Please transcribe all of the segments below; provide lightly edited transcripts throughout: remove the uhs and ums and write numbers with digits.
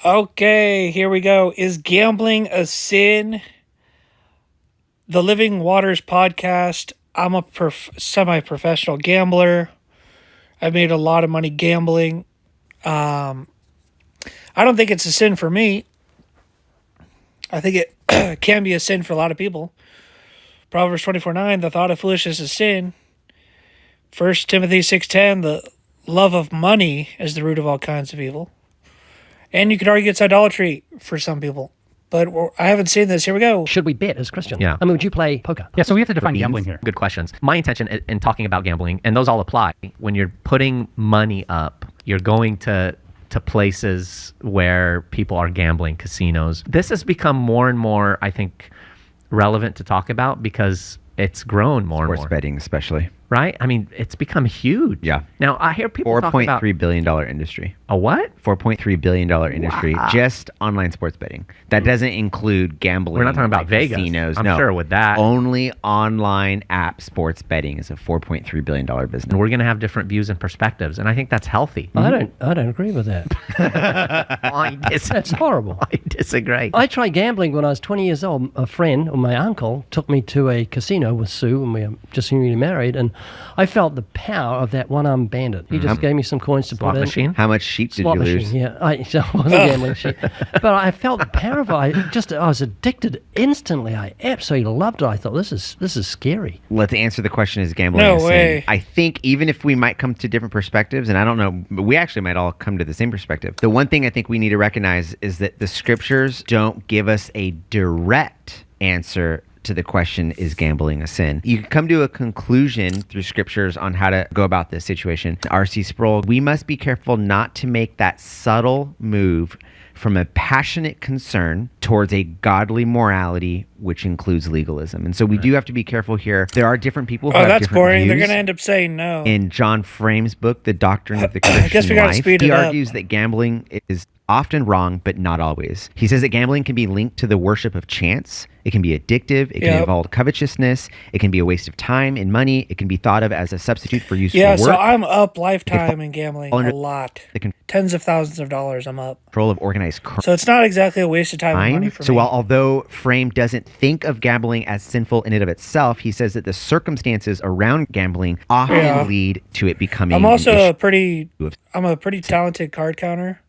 Okay, here we go. Is gambling a sin? The Living Waters podcast. I'm a semi-professional gambler. I've made a lot of money gambling. I don't think it's a sin for me. I think it can be a sin for a lot of people. Proverbs 24:9, the thought of foolishness is sin. 1 Timothy 6:10, the love of money is the root of all kinds of evil. And you could argue it's idolatry for some people. But I haven't seen this. Here we go. Should we bet as Christians? Yeah. I mean, would you play poker? Yeah, so we have to define gambling here. Good questions. My intention in talking about gambling, and those all apply, when you're putting money up, you're going to places where people are gambling, casinos. This has become more and more, I think, relevant to talk about because it's grown more and more. Sports betting especially. Right? I mean, it's become huge. Yeah. Now, I hear people talk about... $4.3 billion industry. A what? $4.3 billion industry, Wow. Just online sports betting. That doesn't include gambling. We're not talking about Vegas. Casinos. I'm no. sure with that. Only online app sports betting is a $4.3 billion business. And we're going to have different views and perspectives, and I think that's healthy. I don't agree with that. That's horrible. I disagree. I tried gambling when I was 20 years old. A friend, or my uncle, took me to a casino with Sue, and we were just newly married, and I felt the power of that one-armed bandit. He just gave me some coins to Slot put in. machine? How much sheep did Slot you machine, lose? yeah. So I wasn't gambling shit. But I felt the power of it. I was addicted instantly. I absolutely loved it. I thought, this is scary. Let's answer the question, is gambling No a sin? way. I think even if we might come to different perspectives, and I don't know, but we actually might all come to the same perspective. The one thing I think we need to recognize is that the scriptures don't give us a direct answer to the question, is gambling a sin? You can come to a conclusion through scriptures on how to go about this situation. R.C. Sproul, we must be careful not to make that subtle move from a passionate concern towards a godly morality, which includes legalism. And so we do have to be careful here. There are different people who have that's different boring. views. They're going to end up saying no. In John Frame's book, The Doctrine of the Christian guess we gotta Life, speed he it up. argues that gambling is often wrong, but not always. He says that gambling can be linked to the worship of chance. It can be addictive. It can involve covetousness. It can be a waste of time and money. It can be thought of as a substitute for useful work. So I'm up lifetime in gambling a lot. Tens of thousands of dollars I'm up. Control of organized crime. So it's not exactly a waste of time and money for me. So although Frame doesn't think of gambling as sinful in and of itself, he says that the circumstances around gambling often lead to it becoming I'm also an issue. I'm a pretty talented card counter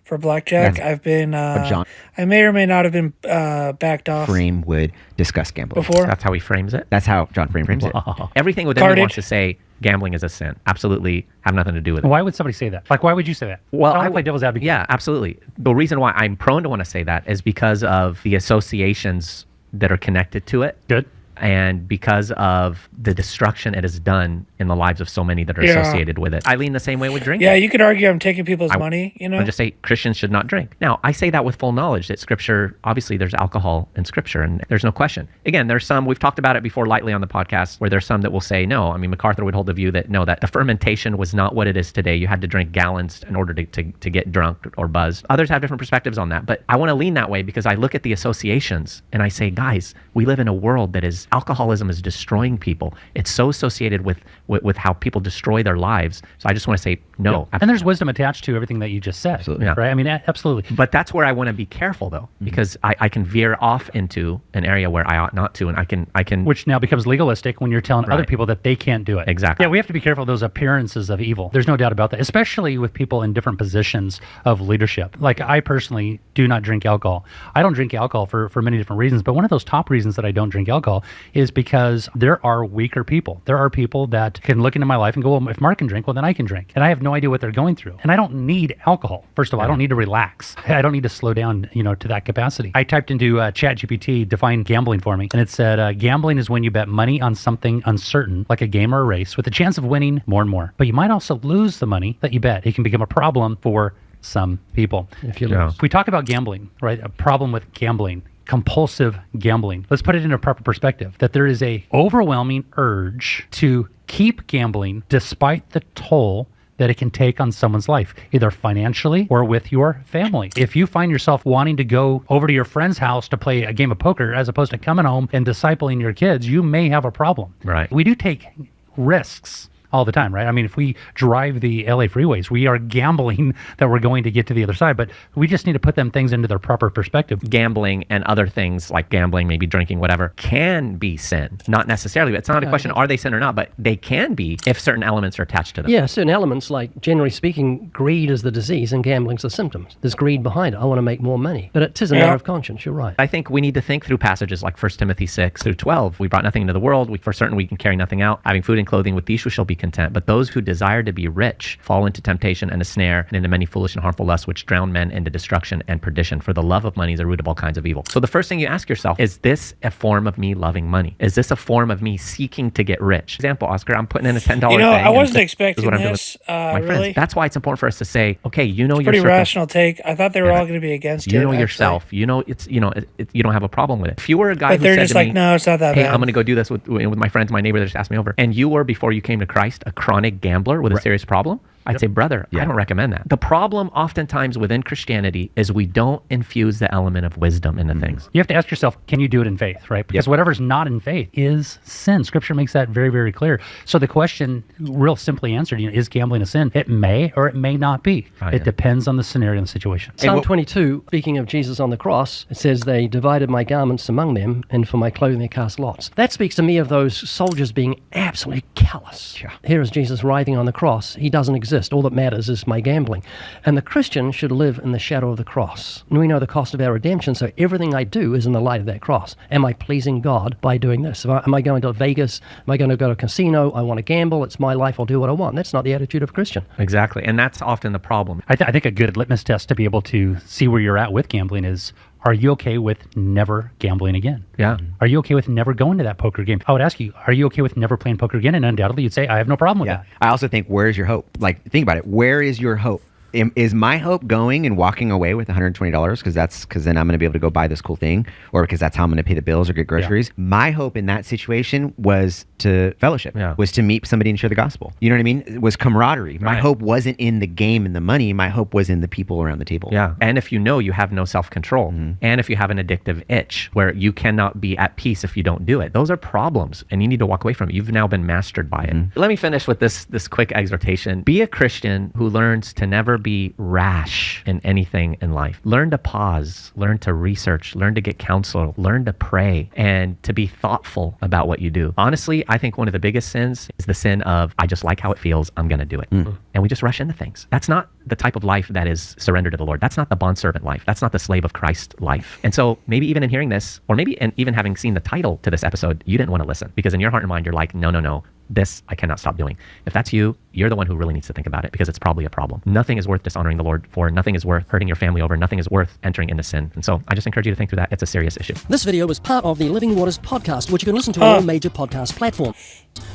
for blackjack. I've been John I may or may not have been backed off. Frame would discuss gambling Before. That's how he frames it. That's how John Frame frames it. Everything within me wants to say gambling is a sin. Absolutely have nothing to do with it. Why would somebody say that? Like, why would you say that? Well, I play devil's advocate. Yeah, absolutely. The reason why I'm prone to want to say that is because of the associations that are connected to it. Good. And because of the destruction it has done in the lives of so many that are associated with it. I lean the same way with drinking. Yeah, you could argue I'm taking people's money, you know? I just say Christians should not drink. Now, I say that with full knowledge that Scripture, obviously there's alcohol in Scripture, and there's no question. Again, there's some, we've talked about it before lightly on the podcast, where there's some that will say no. I mean, MacArthur would hold the view that no, that the fermentation was not what it is today. You had to drink gallons in order to get drunk or buzzed. Others have different perspectives on that, but I want to lean that way because I look at the associations and I say, guys, we live in a world that is, alcoholism is destroying people. It's so associated with how people destroy their lives. So I just want to say no. Yeah. And there's wisdom attached to everything that you just said. Absolutely. Yeah. Right? I mean, absolutely. But that's where I want to be careful, though, because I can veer off into an area where I ought not to, and I can. Which now becomes legalistic when you're telling other people that they can't do it. Exactly. Yeah, we have to be careful of those appearances of evil. There's no doubt about that, especially with people in different positions of leadership. Like, I personally do not drink alcohol. I don't drink alcohol for many different reasons, but one of those top reasons that I don't drink alcohol is because there are weaker people. There are people that can look into my life and go, well, if Mark can drink, well, then I can drink. And I have no idea what they're going through. And I don't need alcohol. First of all, I don't need to relax. I don't need to slow down, to that capacity. I typed into ChatGPT, define gambling for me. And it said, gambling is when you bet money on something uncertain, like a game or a race, with a chance of winning more and more. But you might also lose the money that you bet. It can become a problem for some people. If you lose. If we talk about gambling, right? A problem with gambling, compulsive gambling. Let's put it in a proper perspective, that there is a overwhelming urge to keep gambling despite the toll that it can take on someone's life, either financially or with your family. If you find yourself wanting to go over to your friend's house to play a game of poker as opposed to coming home and discipling your kids, you may have a problem. Right. We do take risks all the time, right? I mean, if we drive the LA freeways, we are gambling that we're going to get to the other side, but we just need to put them things into their proper perspective. Gambling and other things like gambling, maybe drinking, whatever, can be sin. Not necessarily. It's not a question, are they sin or not, but they can be if certain elements are attached to them. Yeah, certain elements, like generally speaking, greed is the disease and gambling's the symptoms. There's greed behind it. I want to make more money. But it is a matter of conscience. You're right. I think we need to think through passages like 1 Timothy 6 through 12. We brought nothing into the world. For certain, we can carry nothing out. Having food and clothing, with these we shall be content. But those who desire to be rich fall into temptation and a snare and into many foolish and harmful lusts, which drown men into destruction and perdition. For the love of money is the root of all kinds of evil. So the first thing you ask yourself, is this a form of me loving money? Is this a form of me seeking to get rich? Example, Oscar, I'm putting in a $10 thing. I wasn't expecting this. My really? friends, that's why it's important for us to say, okay, you know, Pretty rational take. I thought they were all going to be against it. You know yourself. You know it's you don't have a problem with it. If you were a guy but who they're said just to like, me, no, it's not that hey, bad. I'm going to go do this with my friends, my neighbor that just asked me over, and you were, before you came to Christ, a chronic gambler with a serious problem, I'd say, brother, I don't recommend that. The problem oftentimes within Christianity is we don't infuse the element of wisdom into things. You have to ask yourself, can you do it in faith, right? Because whatever's not in faith is sin. Scripture makes that very, very clear. So the question, real simply answered, is gambling a sin? It may or it may not be. It depends on the scenario and the situation. Psalm 22, speaking of Jesus on the cross, it says, they divided my garments among them, and for my clothing they cast lots. That speaks to me of those soldiers being absolutely callous. Yeah. Here is Jesus writhing on the cross. He doesn't exist. All that matters is my gambling. And the Christian should live in the shadow of the cross. And we know the cost of our redemption, so everything I do is in the light of that cross. Am I pleasing God by doing this? Am I going to Vegas? Am I going to go to a casino? I want to gamble. It's my life. I'll do what I want. That's not the attitude of a Christian. Exactly. And that's often the problem. I think a good litmus test to be able to see where you're at with gambling is, are you okay with never gambling again? Yeah. Are you okay with never going to that poker game? I would ask you, are you okay with never playing poker again? And undoubtedly you'd say, I have no problem with that. I also think, where's your hope? Like, think about it. Where is your hope? Is my hope going and walking away with $120 because then I'm going to be able to go buy this cool thing, or because that's how I'm going to pay the bills or get groceries? Yeah. My hope in that situation was to fellowship, was to meet somebody and share the gospel. You know what I mean? It was camaraderie. My hope wasn't in the game and the money. My hope was in the people around the table. Yeah. And if you know you have no self-control, and if you have an addictive itch where you cannot be at peace if you don't do it, those are problems and you need to walk away from it. You've now been mastered by it. Let me finish with this quick exhortation. Be a Christian who learns to never be rash in anything in life. Learn to pause, learn to research, learn to get counsel, learn to pray, and to be thoughtful about what you do. Honestly, I think one of the biggest sins is the sin of, I just like how it feels, I'm going to do it. And we just rush into things. That's not the type of life that is surrendered to the Lord. That's not the bondservant life. That's not the slave of Christ life. And so maybe even in hearing this, or maybe even having seen the title to this episode, you didn't want to listen, because in your heart and mind, you're like, no, this I cannot stop doing. If that's you, you're the one who really needs to think about it, because it's probably a problem. Nothing is worth dishonoring the Lord for. Nothing is worth hurting your family over. Nothing is worth entering into sin. And so I just encourage you to think through that. It's a serious issue. This video is part of the Living Waters podcast, which you can listen to on all major podcast platforms.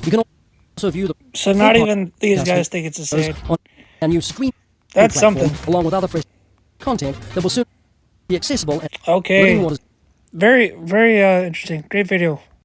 You can also view the... So not even these guys think it's a sin. On a new stream. That's something. Along with other fresh content that will soon be accessible at Okay. Living Waters. Very, very interesting. Great video.